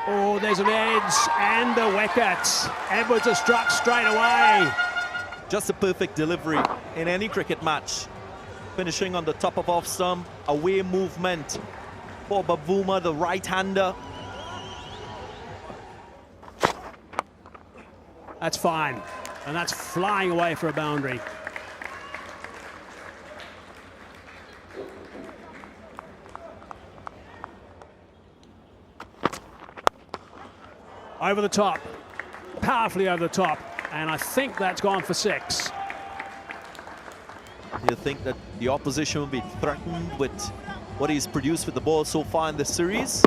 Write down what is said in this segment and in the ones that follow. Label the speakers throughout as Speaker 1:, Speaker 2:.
Speaker 1: Oh, there's an edge and the wicket. Edwards has struck straight away.
Speaker 2: Just a perfect delivery in any cricket match. Finishing on the top of off stump, away movement for Bavuma, the right-hander.
Speaker 1: That's fine, and that's flying away for a boundary. Over the top, powerfully over the top, and I think that's gone for 6.
Speaker 2: Do you think that the opposition will be threatened with what he's produced with the ball so far in the series?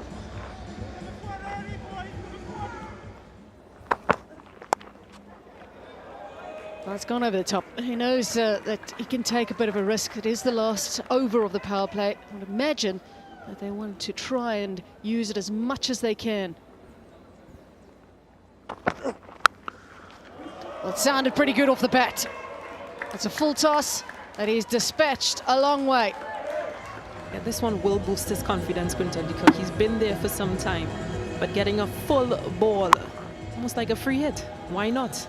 Speaker 3: Well, it's gone over the top. He knows that he can take a bit of a risk. It is the last over of the power play. I would imagine that they want to try and use it as much as they can. Well, it sounded pretty good off the bat. It's a full toss that he's dispatched a long way.
Speaker 4: Yeah, this one will boost his confidence, Quinton de Kock. He's been there for some time, but getting a full ball, almost like a free hit. Why not?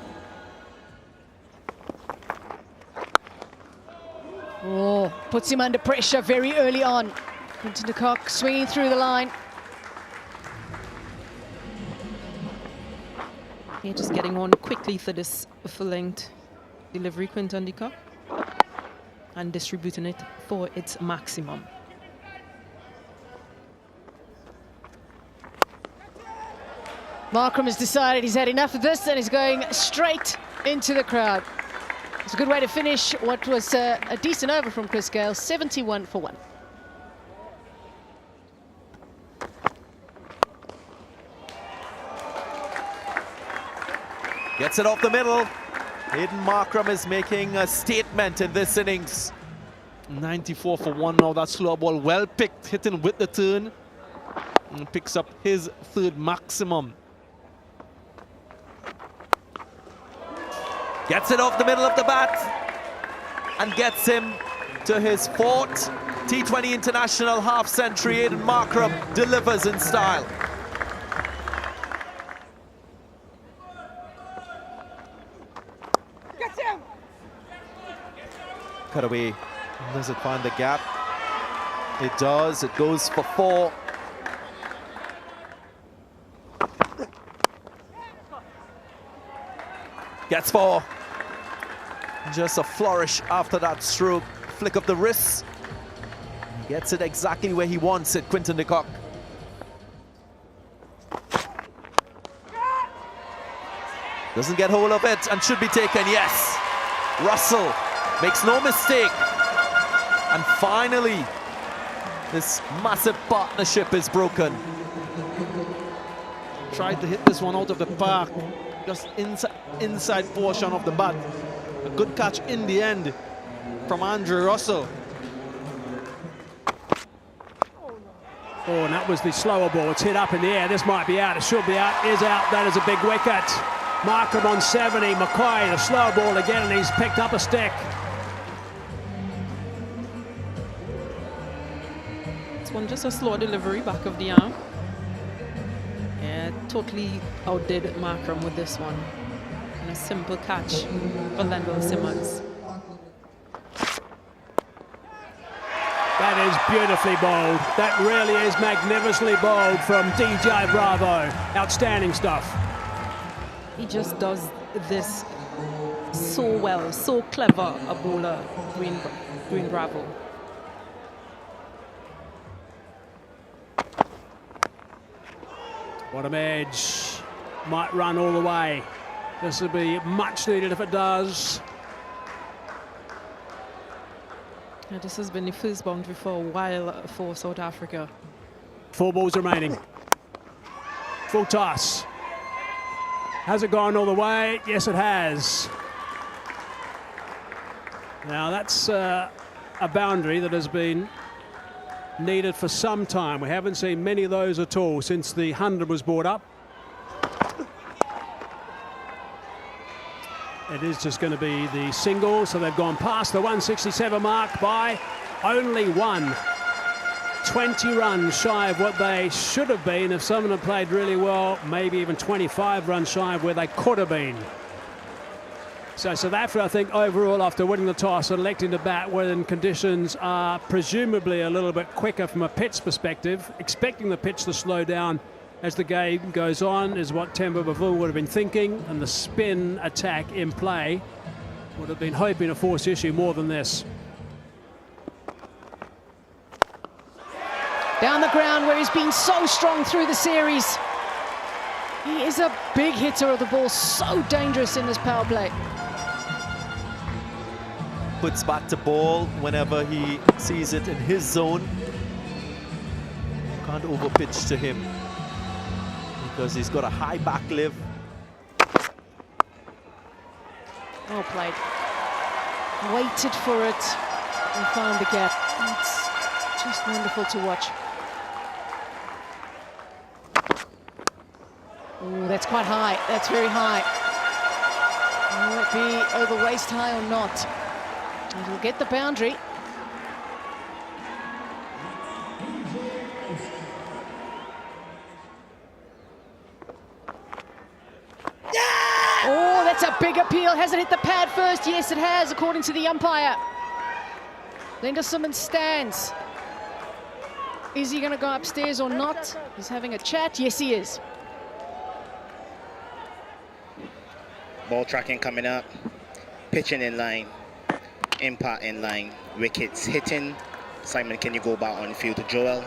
Speaker 3: Oh, puts him under pressure very early on. Quinton de Kock swinging through the line.
Speaker 4: Yeah, just getting on quickly for this full-length delivery, Quinton de Kock, and distributing it for its maximum.
Speaker 3: Markram has decided he's had enough of this and is going straight into the crowd. It's a good way to finish what was a decent over from Chris Gale, 71 for 1.
Speaker 2: Gets it off the middle. Hayden Markram is making a statement in this innings.
Speaker 5: 94 for 1 now. That slow ball well picked, hitting with the turn. And picks up his 3rd maximum.
Speaker 2: Gets it off the middle of the bat and gets him to his 4th T20 International half century. Hayden Markram delivers in style. Cut away. Does it find the gap? It does. It goes for 4. Gets 4. Just a flourish after that stroke. Flick of the wrist. Gets it exactly where he wants it, Quinton de Kock. Doesn't get hold of it and should be taken, yes. Russell makes no mistake. And finally, this massive partnership is broken.
Speaker 5: Tried to hit this one out of the park. Just inside portion of the bat. A good catch in the end from Andrew Russell.
Speaker 1: Oh, and that was the slower ball. It's hit up in the air. This might be out. It should be out. Is out. That is a big wicket. Markram on 70. McCoy, the slow ball again, and he's picked up a stick.
Speaker 4: This one just a slow delivery back of the arm. Yeah, totally outdid Markram with this one. And a simple catch for Lendl Simmons.
Speaker 1: That is beautifully bowled. That really is magnificently bowled from DJ Bravo. Outstanding stuff.
Speaker 4: He just does this so well, so clever a bowler, Dwayne Bravo.
Speaker 1: What a edge. Might run all the way. This will be much needed if it does.
Speaker 4: Yeah, this has been the first boundary for a while for South Africa.
Speaker 1: 4 balls remaining. Full toss. Has it gone all the way? Yes, it has. Now that's a boundary that has been needed for some time. We haven't seen many of those at all since the 100 was brought up. It is just going to be the single, so they've gone past the 167 mark by only 1. 20 runs shy of what they should have been. If someone had played really well, maybe even 25 runs shy of where they could have been. So South Africa, I think, overall, after winning the toss and electing to bat when conditions are presumably a little bit quicker from a pitch perspective, expecting the pitch to slow down as the game goes on is what Temba Bavuma would have been thinking, and the spin attack in play would have been hoping to force issue more than this.
Speaker 3: Down the ground where he's been so strong through the series. He is a big hitter of the ball, so dangerous in this power play.
Speaker 2: Puts back to ball whenever he sees it in his zone. Can't overpitch to him because he's got a high back live.
Speaker 3: Well played. Waited for it and found the gap. It's just wonderful to watch. Oh, that's quite high. That's very high. Will it be over waist high or not? It will get the boundary. Oh, that's a big appeal. Has it hit the pad first? Yes, it has, according to the umpire. Linda Simmons stands. Is he going to go upstairs or not? He's having a chat. Yes, he is.
Speaker 6: Ball tracking coming up. Pitching in line. Impact in line. Wickets hitting. Simon, can you go back on field to Joel?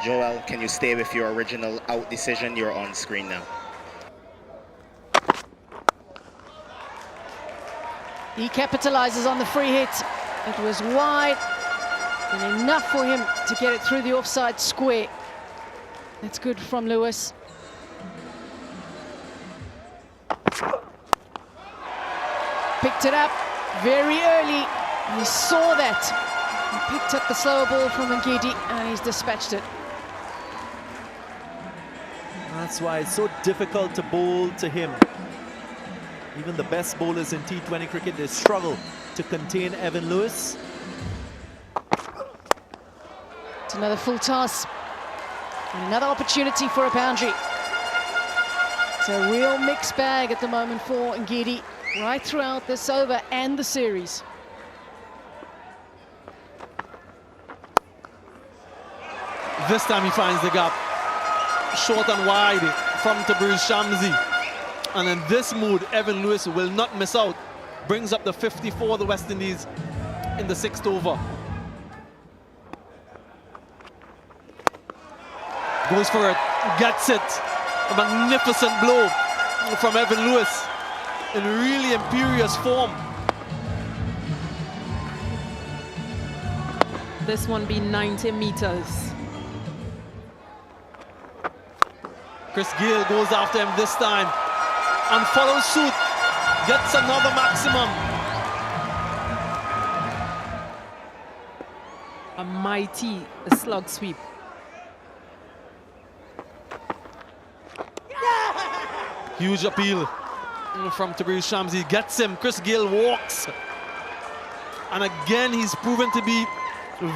Speaker 6: Joel, can you stay with your original out decision? You're on screen now.
Speaker 3: He capitalizes on the free hit. It was wide and enough for him to get it through the offside square. That's good from Lewis. Picked it up very early. He saw that. He picked up the slower ball from Ngidi and he's dispatched it.
Speaker 2: That's why it's so difficult to bowl to him. Even the best bowlers in T20 cricket, they struggle to contain Evan Lewis.
Speaker 3: It's another full toss. And another opportunity for a boundary. It's a real mixed bag at the moment for Ngidi, right throughout this over and the series.
Speaker 5: This time he finds the gap. Short and wide from Tabriz Shamsi. And in this mood, Evan Lewis will not miss out. Brings up the 54, the West Indies, in the 6th over. Goes for it, gets it. A magnificent blow from Evan Lewis in really imperious form.
Speaker 4: This one be 90 meters.
Speaker 5: Chris Gayle goes after him this time and follows suit, gets another maximum.
Speaker 4: A mighty slug sweep.
Speaker 5: Huge appeal from Tabriz Shamsi, gets him. Chris Gayle walks. And again, he's proven to be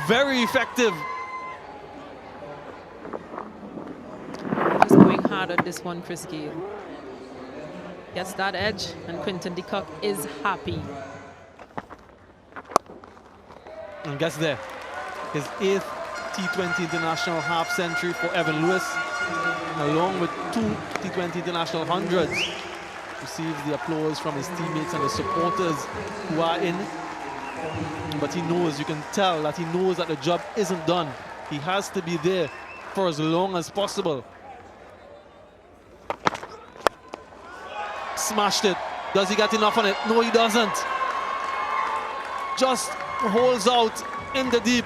Speaker 5: very effective.
Speaker 4: He's going hard at this one, Chris Gayle. Gets that edge, and Quinton de Kock is happy.
Speaker 5: And gets there. His 8th T20 international half century for Evan Lewis, along with 2 T20 international hundreds. Receives the applause from his teammates and the supporters who are in. But he knows, you can tell that he knows that the job isn't done. He has to be there for as long as possible. Smashed it. Does he get enough on it? No, he doesn't. Just holds out in the deep.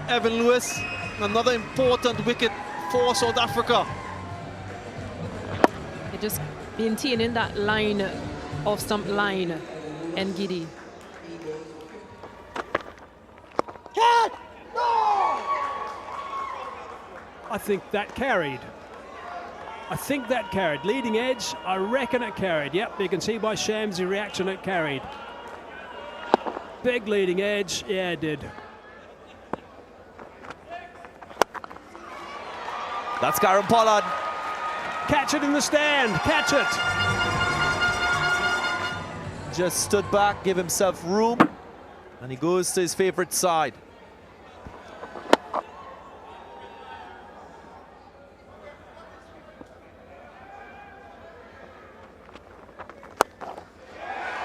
Speaker 5: Evan Lewis, another important wicket for South Africa.
Speaker 4: They're just maintaining that line, off-stump line, Ngidi.
Speaker 1: I think that carried. I think that carried. Leading edge, I reckon it carried. Yep, you can see by Sham's reaction it carried. Big leading edge, yeah, it did.
Speaker 2: That's Karen Pollard.
Speaker 1: Catch it in the stand. Catch it.
Speaker 2: Just stood back, give himself room, and he goes to his favorite side.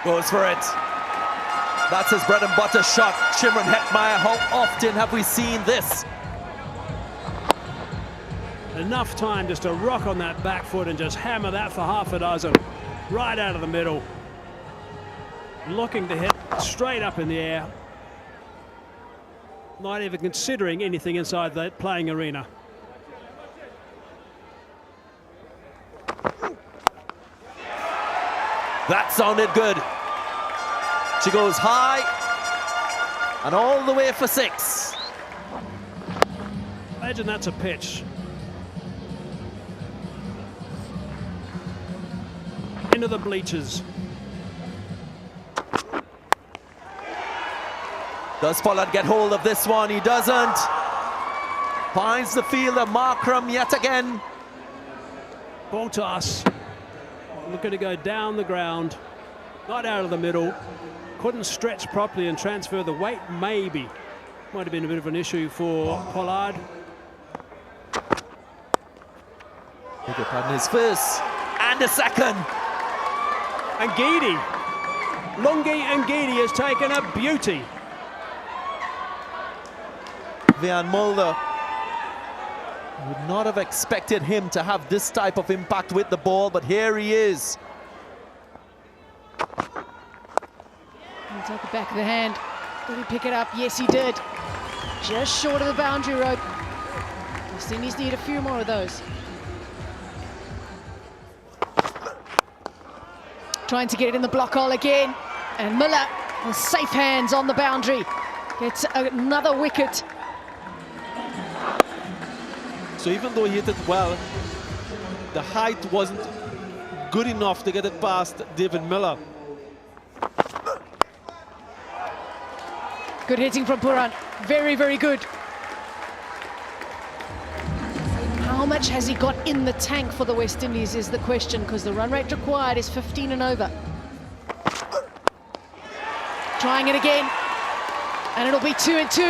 Speaker 2: Goes for it. That's his bread and butter shot. Shimron Hetmeyer, how often have we seen this?
Speaker 1: Enough time just to rock on that back foot and just hammer that for half a dozen. Right out of the middle. Looking to hit straight up in the air. Not even considering anything inside that playing arena.
Speaker 2: That sounded good. She goes high and all the way for 6.
Speaker 1: Imagine that's a pitch. Into the bleachers.
Speaker 2: Does Pollard get hold of this one? He doesn't. Finds the fielder, Markram, yet again.
Speaker 1: Ball toss. Looking to go down the ground. Not out of the middle. Couldn't stretch properly and transfer the weight, maybe. Might have been a bit of an issue for Pollard.
Speaker 2: Beg your pardon, his first and a second.
Speaker 1: Ngidi. Lungi Ngidi has taken a beauty.
Speaker 2: Van Mulder. Would not have expected him to have this type of impact with the ball, but here he is.
Speaker 3: He's at the back of the hand. Did he pick it up? Yes, he did. Just short of the boundary rope. West Indies need a few more of those. Trying to get it in the block hole again. And Miller with safe hands on the boundary. Gets another wicket.
Speaker 5: So even though he hit it well, the height wasn't good enough to get it past David Miller.
Speaker 3: Good hitting from Puran. Very, very good. How much has he got in the tank for the West Indies is the question, because the run rate required is 15 and over. Trying it again. And it'll be 2 and 2.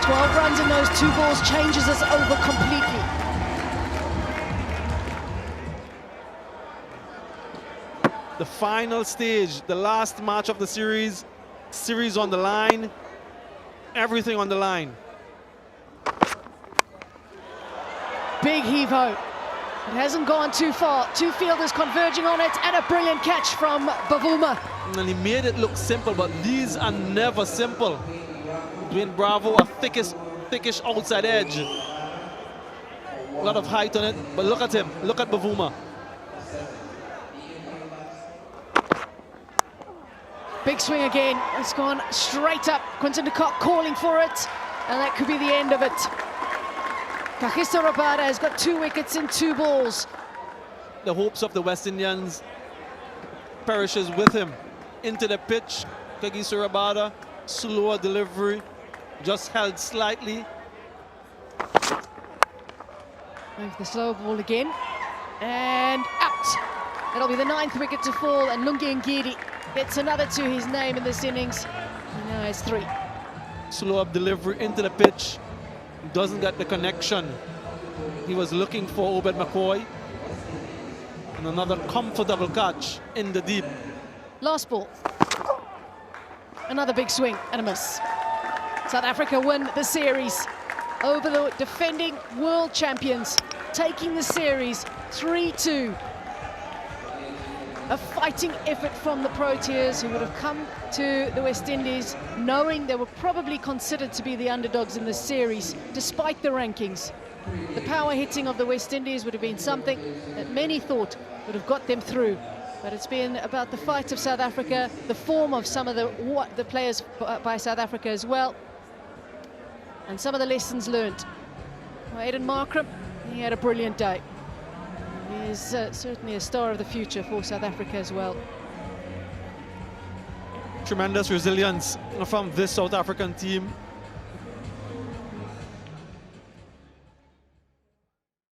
Speaker 3: 12 runs in those 2 balls changes us over completely.
Speaker 5: The final stage, the last match of the series on the line, everything on the line.
Speaker 3: Big heave-ho. It hasn't gone too far. 2 fielders converging on it, and a brilliant catch from Bavuma.
Speaker 5: And he made it look simple, but these are never simple. Dwayne Bravo, a thickish outside edge. A lot of height on it, but look at him. Look at Bavuma.
Speaker 3: Big swing again. It's gone straight up. Quinton de Kock calling for it, and that could be the end of it. Kagiso Rabada has got 2 wickets in 2 balls.
Speaker 5: The hopes of the West Indians perishes with him. Into the pitch, Kagiso Rabada, slower delivery, just held slightly.
Speaker 3: Move the slower ball again, and out. It'll be the 9th wicket to fall, and Lungi Ngidi gets another to his name in this innings. He now has 3.
Speaker 5: Slow up delivery into the pitch. Doesn't get the connection. He was looking for Obed McCoy. And another comfortable catch in the deep.
Speaker 3: Last ball. Another big swing and a miss. South Africa win the series over the defending world champions, taking the series 3-2. A fighting effort from the Proteas, who would have come to the West Indies knowing they were probably considered to be the underdogs in this series, despite the rankings. The power hitting of the West Indies would have been something that many thought would have got them through. But it's been about the fight of South Africa, the form of some of the players by South Africa as well, and some of the lessons learned. Well, Aiden Markram, he had a brilliant day. He is certainly a star of the future for South Africa as well.
Speaker 5: Tremendous resilience from this South African team.